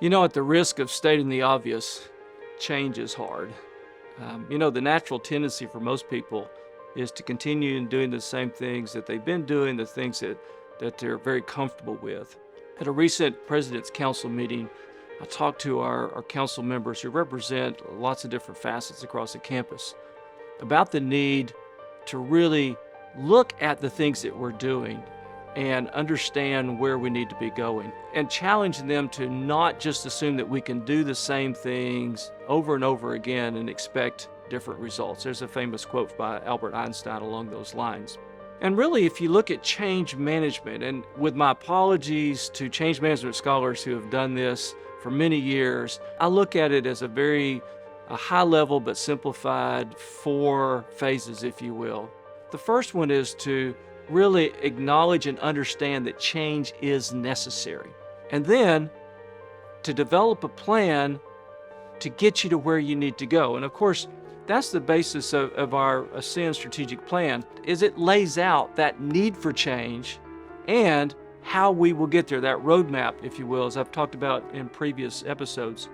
At the risk of stating the obvious, change is hard. The natural tendency for most people is to continue in doing the same things that they've been doing, the things that they're very comfortable with. At a recent President's Council meeting, I talked to our council members who represent lots of different facets across the campus about the need to really look at the things that we're doing and understand where we need to be going, and challenge them to not just assume that we can do the same things over and over again and expect different results. There's a famous quote by Albert Einstein along those lines. And really, if you look at change management, and with my apologies to change management scholars who have done this for many years, I look at it as a high level but simplified 4 phases, if you will. The first one is to really acknowledge and understand that change is necessary. And then to develop a plan to get you to where you need to go. And of course, that's the basis of our Ascend strategic plan, is it lays out that need for change and how we will get there, that roadmap, if you will, as I've talked about in previous episodes.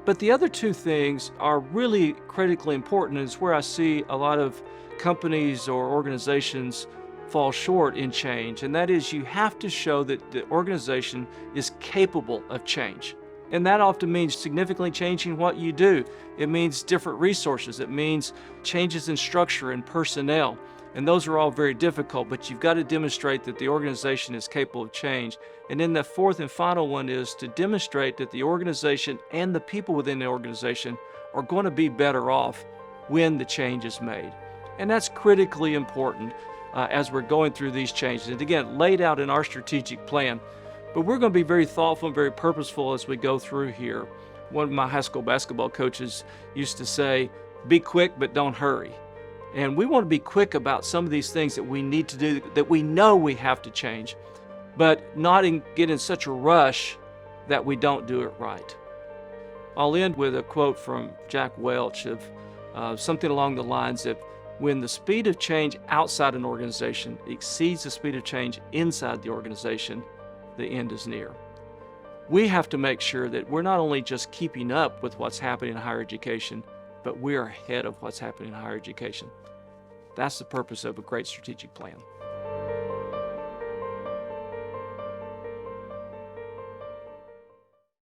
But the other 2 things are really critically important, and it's where I see a lot of companies or organizations fall short in change, and that is you have to show that the organization is capable of change. And that often means significantly changing what you do. It means different resources. It means changes in structure and personnel. And those are all very difficult, but you've got to demonstrate that the organization is capable of change. And then the 4th and final one is to demonstrate that the organization and the people within the organization are going to be better off when the change is made. And that's critically important as we're going through these changes. And again, laid out in our strategic plan. But we're going to be very thoughtful and very purposeful as we go through here. One of my high school basketball coaches used to say, be quick, but don't hurry. And we want to be quick about some of these things that we need to do, that we know we have to change, but not get in such a rush that we don't do it right. I'll end with a quote from Jack Welch of something along the lines of, when the speed of change outside an organization exceeds the speed of change inside the organization, the end is near. We have to make sure that we're not only just keeping up with what's happening in higher education, but we're ahead of what's happening in higher education. That's the purpose of a great strategic plan.